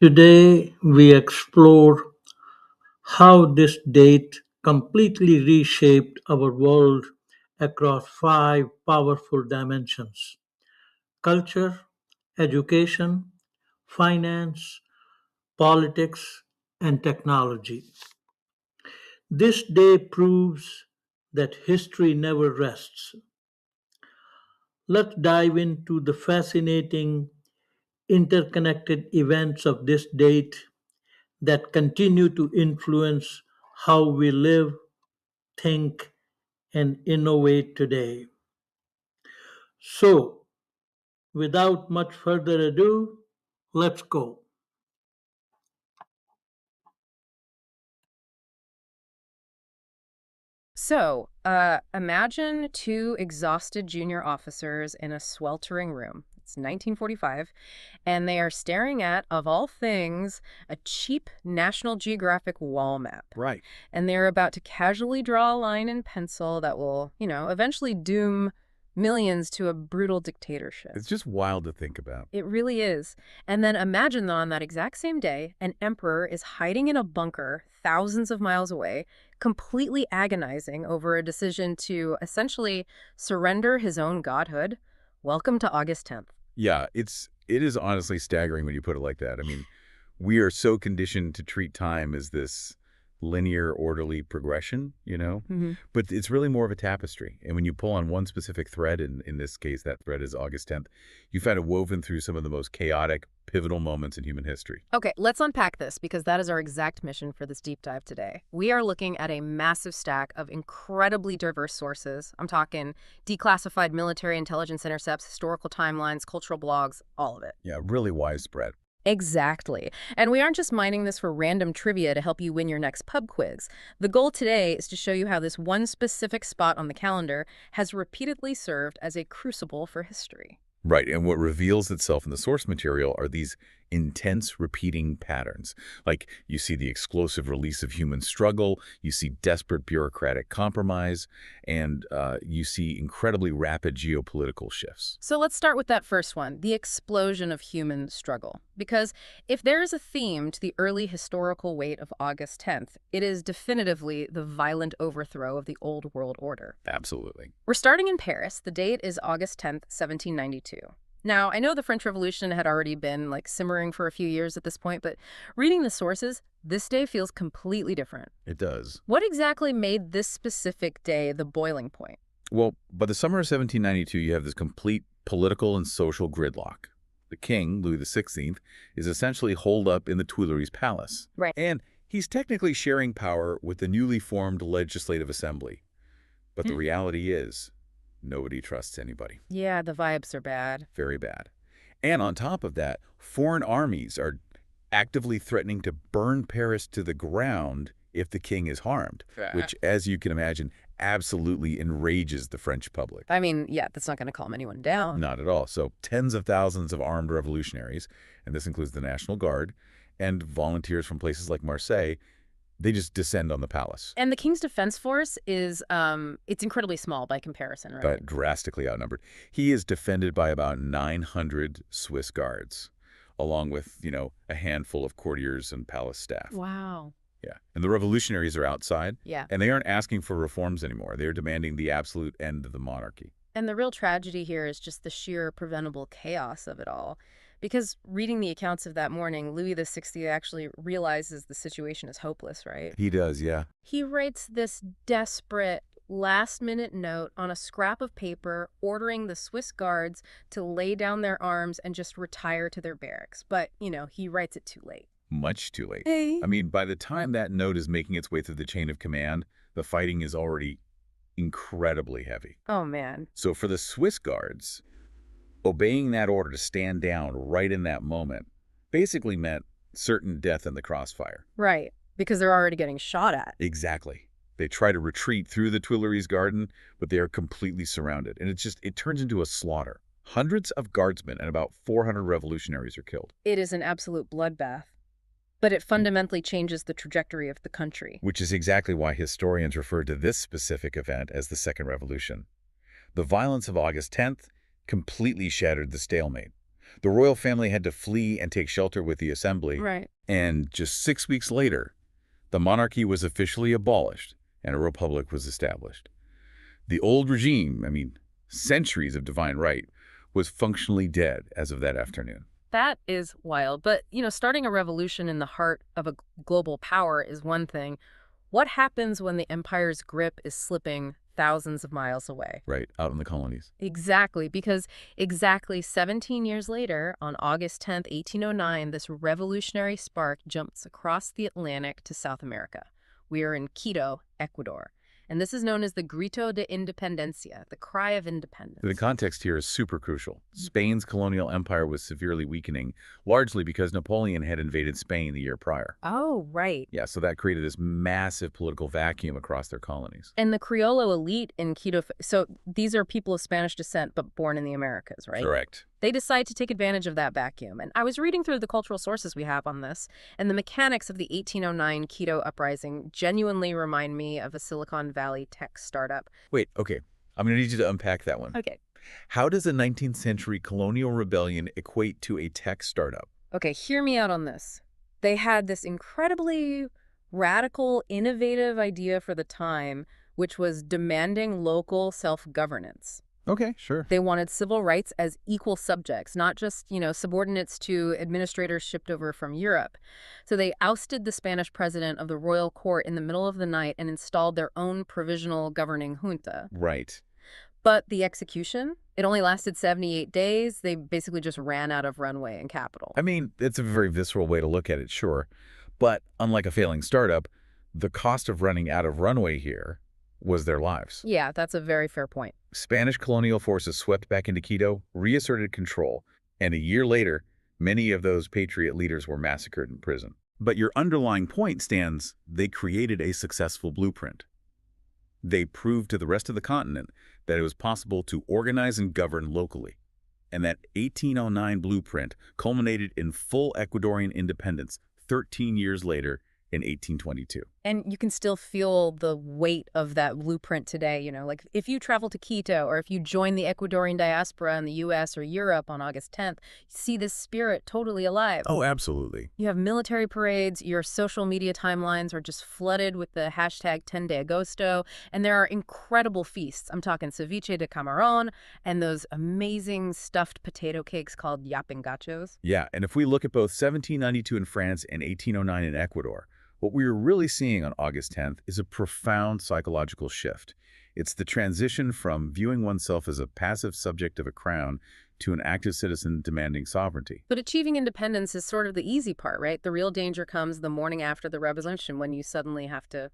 Today, we explore how this date completely reshaped our world across five powerful dimensions: culture, education, finance, politics, and technology. This day proves that history never rests. Let's dive into the fascinating interconnected events of this date that continue to influence how we live, think, and innovate today. So, without much further ado, let's go. Imagine two exhausted junior officers in a sweltering room. It's 1945, and they are staring at, of all things, a cheap National Geographic wall map. Right. And they're about to casually draw a line in pencil that will, eventually doom millions to a brutal dictatorship. It's just wild to think about. It really is. And then imagine on that exact same day, an emperor is hiding in a bunker thousands of miles away, completely agonizing over a decision to essentially surrender his own godhood. Welcome to August 10th. Yeah, it is honestly staggering when you put it like that. I mean, we are so conditioned to treat time as this linear, orderly progression. Hmm. But it's really more of a tapestry. And when you pull on one specific thread, in this case, that thread is August 10th, you find it woven through some of the most chaotic, pivotal moments in human history. Okay, let's unpack this because that is our exact mission for this deep dive today. We are looking at a massive stack of incredibly diverse sources. I'm talking declassified military intelligence intercepts, historical timelines, cultural blogs, all of it. Yeah, really widespread. Exactly. And we aren't just mining this for random trivia to help you win your next pub quiz. The goal today is to show you how this one specific spot on the calendar has repeatedly served as a crucible for history. Right, and what reveals itself in the source material are these intense repeating patterns. Like you see the explosive release of human struggle, you see desperate bureaucratic compromise, and you see incredibly rapid geopolitical shifts. So let's start with that first one, the explosion of human struggle. Because if there is a theme to the early historical weight of August 10th, it is definitively the violent overthrow of the old world order. Absolutely. We're starting in Paris. The date is August 10th, 1792. Now, I know the French Revolution had already been simmering for a few years at this point, but reading the sources, this day feels completely different. It does. What exactly made this specific day the boiling point? Well, by the summer of 1792, you have this complete political and social gridlock. The king, Louis XVI, is essentially holed up in the Tuileries Palace. Right. And he's technically sharing power with the newly formed Legislative Assembly. But the reality is, nobody trusts anybody. Yeah, the vibes are bad. Very bad. And on top of that, foreign armies are actively threatening to burn Paris to the ground if the king is harmed, which, as you can imagine, absolutely enrages the French public. I mean, yeah, that's not going to calm anyone down. Not at all. So tens of thousands of armed revolutionaries, and this includes the National Guard, and volunteers from places like Marseille, they just descend on the palace. And the King's Defense Force is, it's incredibly small by comparison, right? But drastically outnumbered. He is defended by about 900 Swiss guards, along with, a handful of courtiers and palace staff. Wow. Yeah. And the revolutionaries are outside, Yeah. and they aren't asking for reforms anymore. They're demanding the absolute end of the monarchy. And the real tragedy here is just the sheer preventable chaos of it all. Because reading the accounts of that morning, Louis XVI actually realizes the situation is hopeless, right? He does, yeah. He writes this desperate, last-minute note on a scrap of paper ordering the Swiss guards to lay down their arms and just retire to their barracks. But, he writes it too late. Much too late. Hey. I mean, by the time that note is making its way through the chain of command, the fighting is already incredibly heavy. Oh, man. So for the Swiss guards, obeying that order to stand down right in that moment basically meant certain death in the crossfire. Right, because they're already getting shot at. Exactly. They try to retreat through the Tuileries garden, but they are completely surrounded. And it turns into a slaughter. Hundreds of guardsmen and about 400 revolutionaries are killed. It is an absolute bloodbath. But it fundamentally changes the trajectory of the country. Which is exactly why historians refer to this specific event as the Second Revolution. The violence of August 10th completely shattered the stalemate. The royal family had to flee and take shelter with the assembly, Right. and just 6 weeks later, the monarchy was officially abolished and a republic was established. The old regime, centuries of divine right, was functionally dead as of that afternoon. That is wild. But, starting a revolution in the heart of a global power is one thing. What happens when the empire's grip is slipping thousands of miles away? Right, out in the colonies. Exactly, because exactly 17 years later, on August 10th, 1809, this revolutionary spark jumps across the Atlantic to South America. We are in Quito, Ecuador. And this is known as the Grito de Independencia, the cry of independence. The context here is super crucial. Spain's colonial empire was severely weakening, largely because Napoleon had invaded Spain the year prior. Oh, right. Yeah, so that created this massive political vacuum across their colonies. And the Criollo elite in Quito, so these are people of Spanish descent but born in the Americas, right? Correct. They decide to take advantage of that vacuum. And I was reading through the cultural sources we have on this, and the mechanics of the 1809 Quito uprising genuinely remind me of a Silicon Valley tech startup. Wait, okay. I'm going to need you to unpack that one. Okay. How does a 19th century colonial rebellion equate to a tech startup? Okay, hear me out on this. They had this incredibly radical, innovative idea for the time, which was demanding local self-governance. Okay, sure. They wanted civil rights as equal subjects, not just, subordinates to administrators shipped over from Europe. So they ousted the Spanish president of the royal court in the middle of the night and installed their own provisional governing junta. Right. But the execution, it only lasted 78 days. They basically just ran out of runway and capital. It's a very visceral way to look at it, sure. But unlike a failing startup, the cost of running out of runway here was their lives. Yeah, that's a very fair point. Spanish colonial forces swept back into Quito, reasserted control, and a year later, many of those patriot leaders were massacred in prison. But your underlying point stands, they created a successful blueprint. They proved to the rest of the continent that it was possible to organize and govern locally. And that 1809 blueprint culminated in full Ecuadorian independence 13 years later in 1822. And you can still feel the weight of that blueprint today. Like if you travel to Quito or if you join the Ecuadorian diaspora in the U.S. or Europe on August 10th, you see this spirit totally alive. Oh, absolutely. You have military parades, your social media timelines are just flooded with the hashtag 10 de Agosto, and there are incredible feasts. I'm talking ceviche de camarón and those amazing stuffed potato cakes called yapingachos. Yeah, and if we look at both 1792 in France and 1809 in Ecuador, what we are really seeing on August 10th is a profound psychological shift. It's the transition from viewing oneself as a passive subject of a crown to an active citizen demanding sovereignty. But achieving independence is sort of the easy part, right? The real danger comes the morning after the revolution when you suddenly have to,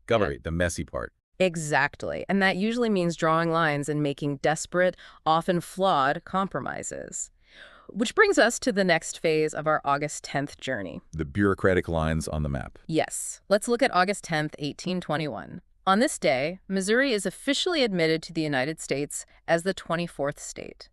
Governor, the messy part. Exactly. And that usually means drawing lines and making desperate, often flawed compromises. Which brings us to the next phase of our August 10th journey. The bureaucratic lines on the map. Yes. Let's look at August 10th, 1821. On this day, Missouri is officially admitted to the United States as the 24th state.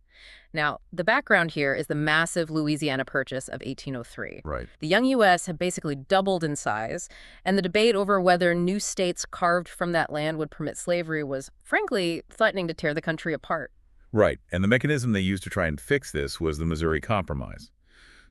Now, the background here is the massive Louisiana Purchase of 1803. Right. The young U.S. had basically doubled in size, and the debate over whether new states carved from that land would permit slavery was, frankly, threatening to tear the country apart. Right, and the mechanism they used to try and fix this was the Missouri Compromise.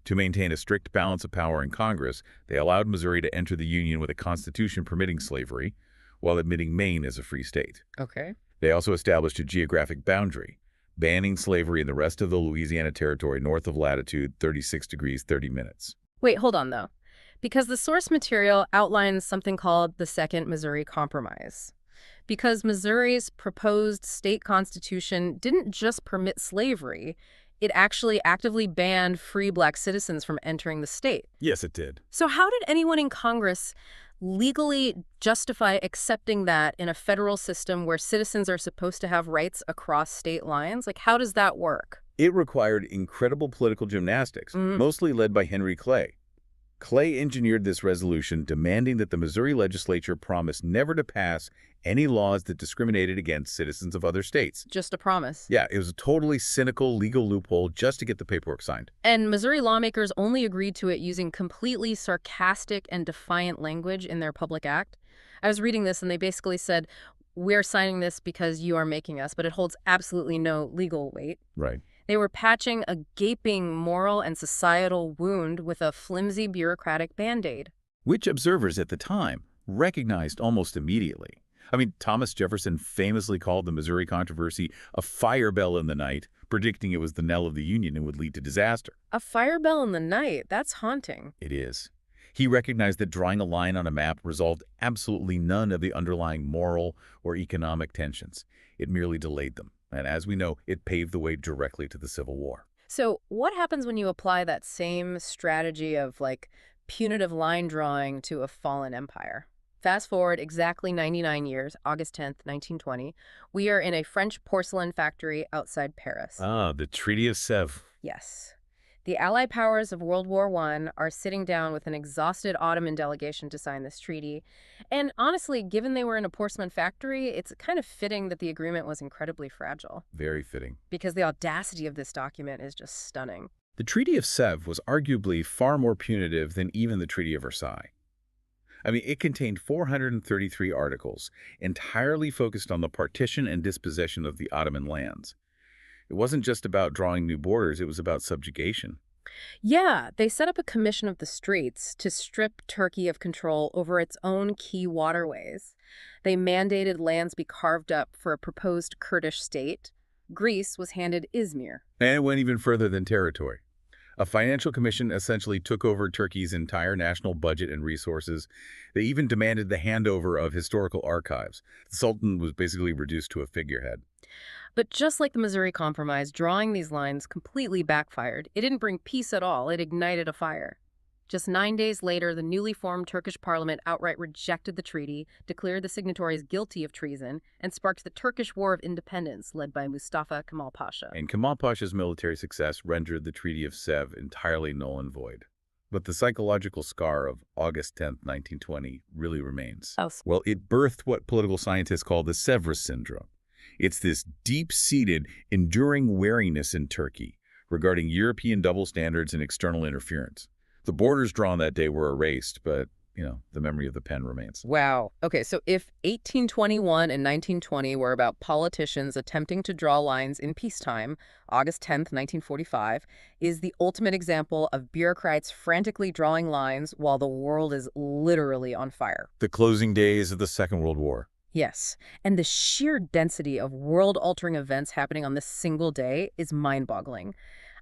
To maintain a strict balance of power in Congress, they allowed Missouri to enter the Union with a constitution permitting slavery, while admitting Maine as a free state. Okay. They also established a geographic boundary, banning slavery in the rest of the Louisiana Territory north of latitude 36 degrees 30 minutes. Wait, hold on, though. Because the source material outlines something called the Second Missouri Compromise. Because Missouri's proposed state constitution didn't just permit slavery, it actually actively banned free black citizens from entering the state. Yes, it did. So how did anyone in Congress legally justify accepting that in a federal system where citizens are supposed to have rights across state lines? Like, how does that work? It required incredible political gymnastics, mostly led by Henry Clay. Clay engineered this resolution demanding that the Missouri legislature promise never to pass any laws that discriminated against citizens of other states. Just a promise. Yeah, it was a totally cynical legal loophole just to get the paperwork signed. And Missouri lawmakers only agreed to it using completely sarcastic and defiant language in their public act. I was reading this and they basically said, we're signing this because you are making us, but it holds absolutely no legal weight. Right. They were patching a gaping moral and societal wound with a flimsy bureaucratic band-aid. Which observers at the time recognized almost immediately. I mean, Thomas Jefferson famously called the Missouri controversy a fire bell in the night, predicting it was the knell of the Union and would lead to disaster. A fire bell in the night, that's haunting. It is. He recognized that drawing a line on a map resolved absolutely none of the underlying moral or economic tensions. It merely delayed them. And as we know, it paved the way directly to the Civil War. So what happens when you apply that same strategy of, like, punitive line drawing to a fallen empire? Fast forward exactly 99 years, August 10th, 1920. We are in a French porcelain factory outside Paris. Ah, the Treaty of Sèvres. Yes. The Allied powers of World War I are sitting down with an exhausted Ottoman delegation to sign this treaty. And honestly, given they were in a porcelain factory, it's kind of fitting that the agreement was incredibly fragile. Very fitting. Because the audacity of this document is just stunning. The Treaty of Sèvres was arguably far more punitive than even the Treaty of Versailles. I mean, it contained 433 articles, entirely focused on the partition and dispossession of the Ottoman lands. It wasn't just about drawing new borders, it was about subjugation. Yeah, they set up a commission of the streets to strip Turkey of control over its own key waterways. They mandated lands be carved up for a proposed Kurdish state. Greece was handed Izmir. And it went even further than territory. A financial commission essentially took over Turkey's entire national budget and resources. They even demanded the handover of historical archives. The Sultan was basically reduced to a figurehead. But just like the Missouri Compromise, drawing these lines completely backfired. It didn't bring peace at all. It ignited a fire. Just 9 days later, the newly formed Turkish parliament outright rejected the treaty, declared the signatories guilty of treason, and sparked the Turkish War of Independence led by Mustafa Kemal Pasha. And Kemal Pasha's military success rendered the Treaty of Sèvres entirely null and void. But the psychological scar of August 10th, 1920 really remains. Oh. Well, it birthed what political scientists call the Sèvres syndrome. It's this deep-seated, enduring wariness in Turkey regarding European double standards and external interference. The borders drawn that day were erased, but, the memory of the pen remains. Wow. Okay, so if 1821 and 1920 were about politicians attempting to draw lines in peacetime, August 10th, 1945, is the ultimate example of bureaucrats frantically drawing lines while the world is literally on fire. The closing days of the Second World War. Yes, and the sheer density of world-altering events happening on this single day is mind-boggling.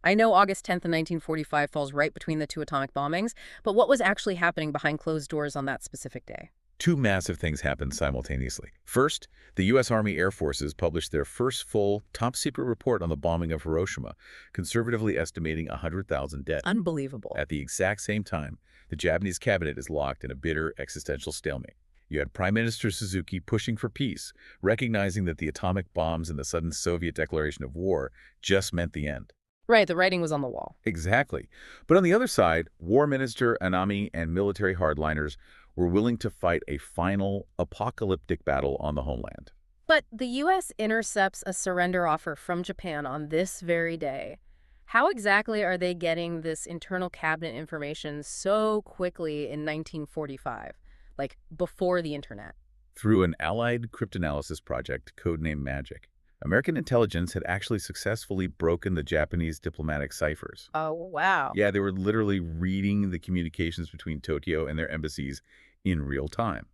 I know August 10th, 1945 falls right between the two atomic bombings, but what was actually happening behind closed doors on that specific day? Two massive things happened simultaneously. First, the U.S. Army Air Forces published their first full, top-secret report on the bombing of Hiroshima, conservatively estimating 100,000 dead. Unbelievable. At the exact same time, the Japanese cabinet is locked in a bitter existential stalemate. You had Prime Minister Suzuki pushing for peace, recognizing that the atomic bombs and the sudden Soviet declaration of war just meant the end. Right, the writing was on the wall. Exactly. But on the other side, War Minister Anami and military hardliners were willing to fight a final apocalyptic battle on the homeland. But the U.S. intercepts a surrender offer from Japan on this very day. How exactly are they getting this internal cabinet information so quickly in 1945? Like, before the internet? Through an Allied cryptanalysis project codenamed MAGIC. American intelligence had actually successfully broken the Japanese diplomatic ciphers. Oh, wow. Yeah, they were literally reading the communications between Tokyo and their embassies in real time.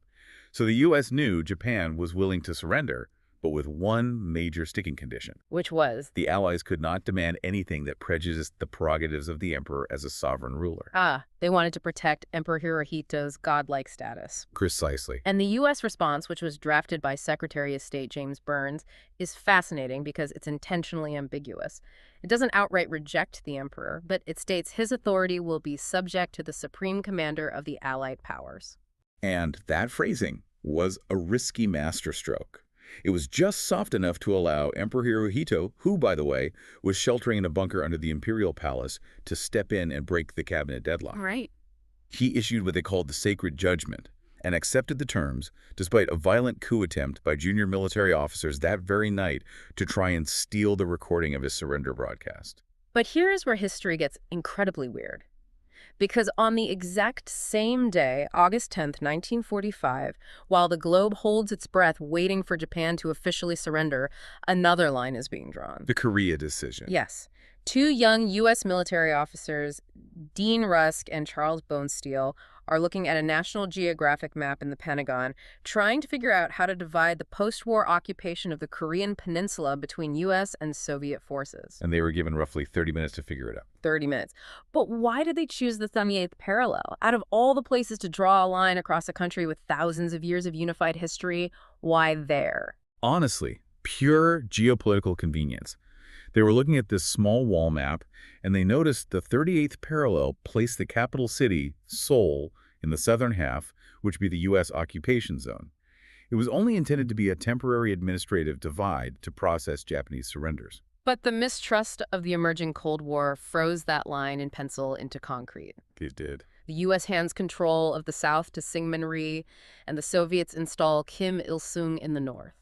So the U.S. knew Japan was willing to surrender, but with one major sticking condition. Which was? The Allies could not demand anything that prejudiced the prerogatives of the emperor as a sovereign ruler. They wanted to protect Emperor Hirohito's godlike status. Precisely. And the U.S. response, which was drafted by Secretary of State James Burns, is fascinating because it's intentionally ambiguous. It doesn't outright reject the emperor, but it states his authority will be subject to the supreme commander of the Allied powers. And that phrasing was a risky masterstroke. It was just soft enough to allow Emperor Hirohito, who, by the way, was sheltering in a bunker under the imperial palace, to step in and break the cabinet deadlock. Right. He issued what they called the Sacred Judgment and accepted the terms, despite a violent coup attempt by junior military officers that very night to try and steal the recording of his surrender broadcast. But here is where history gets incredibly weird. because on the exact same day, August 10th, 1945, while the globe holds its breath waiting for Japan to officially surrender, another line is being drawn. The Korea decision. Yes. Two young U.S. military officers, Dean Rusk and Charles Bonesteel, are looking at a National Geographic map in the Pentagon, trying to figure out how to divide the post-war occupation of the Korean Peninsula between U.S. and Soviet forces. And they were given roughly 30 minutes to figure it out. 30 minutes. But why did they choose the 78th parallel? Out of all the places to draw a line across a country with thousands of years of unified history, why there? Honestly, pure geopolitical convenience. They were looking at this small wall map, and they noticed the 38th parallel placed the capital city, Seoul, in the southern half, which would be the U.S. occupation zone. It was only intended to be a temporary administrative divide to process Japanese surrenders. But the mistrust of the emerging Cold War froze that line in pencil into concrete. It did. The U.S. hands control of the south to Syngman Rhee, and the Soviets install Kim Il-sung in the north.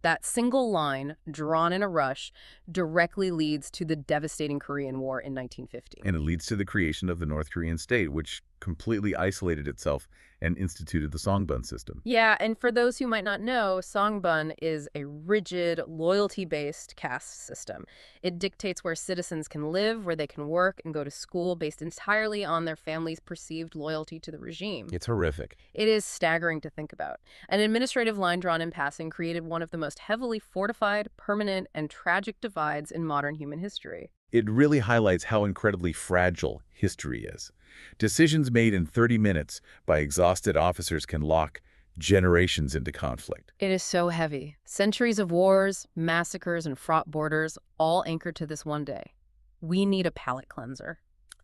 That single line, drawn in a rush, directly leads to the devastating Korean War in 1950. And it leads to the creation of the North Korean state, which completely isolated itself and instituted the Songbun system. Yeah, and for those who might not know, Songbun is a rigid, loyalty-based caste system. It dictates where citizens can live, where they can work, and go to school based entirely on their family's perceived loyalty to the regime. It's horrific. It is staggering to think about. An administrative line drawn in passing created one of the most heavily fortified, permanent, and tragic divides in modern human history. It really highlights how incredibly fragile history is. Decisions made in 30 minutes by exhausted officers can lock generations into conflict. It is so heavy. Centuries of wars, massacres, and fraught borders, all anchored to this one day. We need a palate cleanser.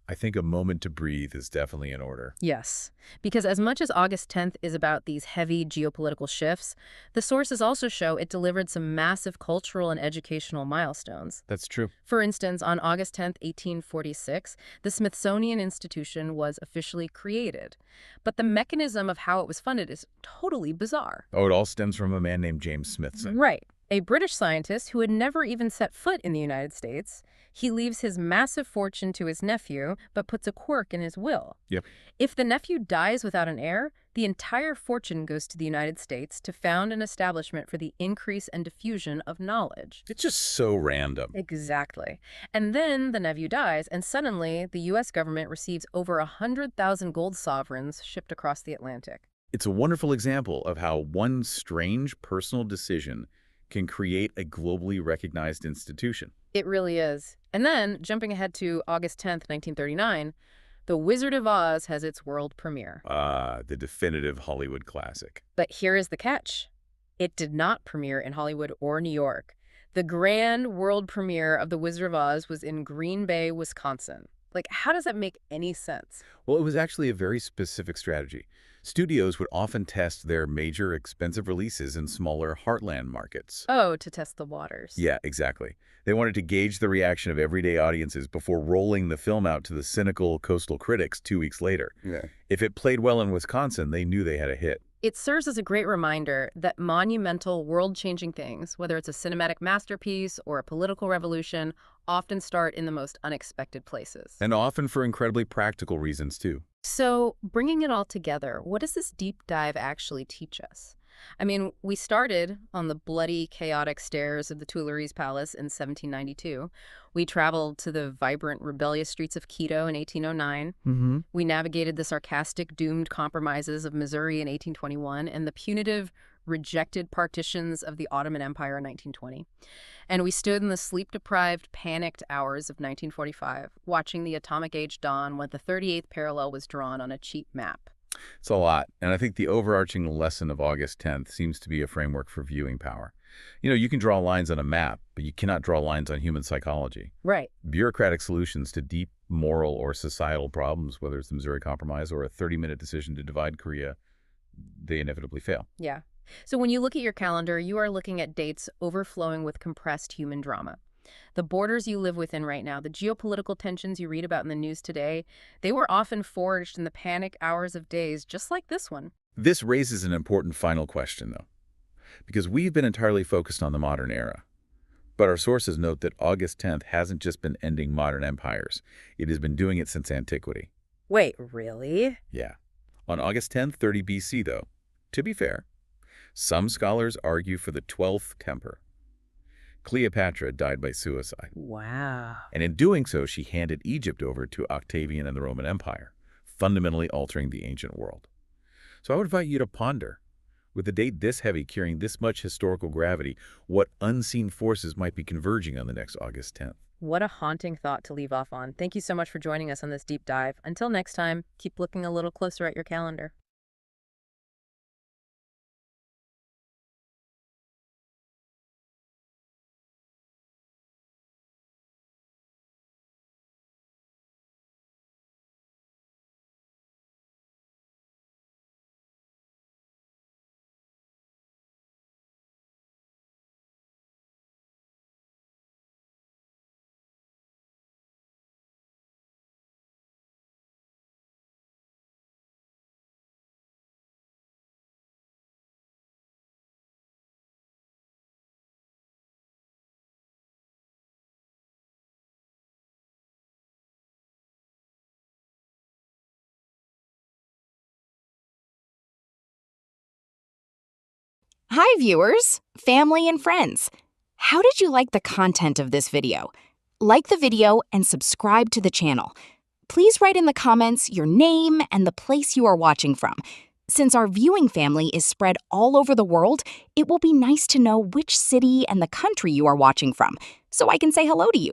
I think a moment to breathe is definitely in order. Yes, because as much as August 10th is about these heavy geopolitical shifts, the sources also show it delivered some massive cultural and educational milestones. That's true. For instance, on August 10th, 1846, the Smithsonian Institution was officially created. But the mechanism of how it was funded is totally bizarre. Oh, it all stems from a man named James Smithson. Right. A British scientist who had never even set foot in the United States. He leaves his massive fortune to his nephew, but puts a quirk in his will. Yep. If the nephew dies without an heir, the entire fortune goes to the United States to found an establishment for the increase and diffusion of knowledge. It's just so random. Exactly. And then the nephew dies, and suddenly the U.S. government receives over 100,000 gold sovereigns shipped across the Atlantic. It's a wonderful example of how one strange personal decision can create a globally recognized institution. It really is. And then, jumping ahead to August 10th, 1939, The Wizard of Oz has its world premiere. The definitive Hollywood classic. But here is the catch. It did not premiere in Hollywood or New York. The grand world premiere of The Wizard of Oz was in Green Bay, Wisconsin. Like, how does that make any sense? Well, it was actually a very specific strategy. Studios would often test their major expensive releases in smaller heartland markets. Oh, to test the waters. Yeah, exactly. They wanted to gauge the reaction of everyday audiences before rolling the film out to the cynical coastal critics 2 weeks later. Yeah. If it played well in Wisconsin, they knew they had a hit. It serves as a great reminder that monumental, world-changing things, whether it's a cinematic masterpiece or a political revolution, often start in the most unexpected places. And often for incredibly practical reasons, too. So, bringing it all together, what does this deep dive actually teach us? I mean, we started on the bloody, chaotic stairs of the Tuileries Palace in 1792. We traveled to the vibrant, rebellious streets of Quito in 1809. We navigated the sarcastic, doomed compromises of Missouri in 1821 and the punitive, rejected partitions of the Ottoman Empire in 1920. And we stood in the sleep-deprived, panicked hours of 1945, watching the atomic age dawn when the 38th parallel was drawn on a cheap map. It's a lot, and I think the overarching lesson of August 10th seems to be a framework for viewing power. You know, you can draw lines on a map, but you cannot draw lines on human psychology. Right. Bureaucratic solutions to deep moral or societal problems, whether it's the Missouri Compromise or a 30-minute decision to divide Korea, they inevitably fail. Yeah. So when you look at your calendar, you are looking at dates overflowing with compressed human drama. The borders you live within right now, the geopolitical tensions you read about in the news today, they were often forged in the panic hours of days just like this one. This raises an important final question, though, because we've been entirely focused on the modern era. But our sources note that August 10th hasn't just been ending modern empires. It has been doing it since antiquity. Wait, really? Yeah. On August 10th, 30 BC, though, to be fair, some scholars argue for the 12th temper. Cleopatra died by suicide, Wow. and in doing so, she handed Egypt over to Octavian and the Roman Empire, fundamentally altering the ancient world. So I would invite you to ponder, with a date this heavy carrying this much historical gravity, what unseen forces might be converging on the next August 10th. What a haunting thought to leave off on. Thank you so much for joining us on this deep dive. Until next time, keep looking a little closer at your calendar. Hi viewers, family and friends. How did you like the content of this video? Like the video and subscribe to the channel. Please write in the comments your name and the place you are watching from. Since our viewing family is spread all over the world, it will be nice to know which city and the country you are watching from, so I can say hello to you.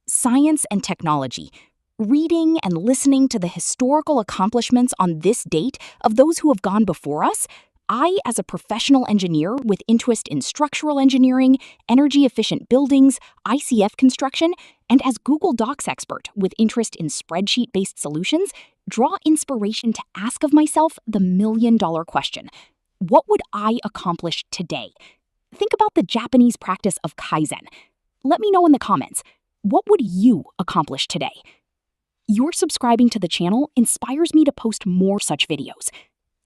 Science and technology. Reading and listening to the historical accomplishments on this date of those who have gone before us, I, as a professional engineer with interest in structural engineering, energy-efficient buildings, ICF construction, and as Google Docs expert with interest in spreadsheet-based solutions, draw inspiration to ask of myself the million-dollar question. What would I accomplish today? Think about the Japanese practice of Kaizen. Let me know in the comments. What would you accomplish today? Your subscribing to the channel inspires me to post more such videos.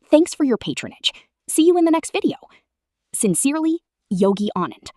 Thanks for your patronage. See you in the next video. Sincerely, Yogi Anand.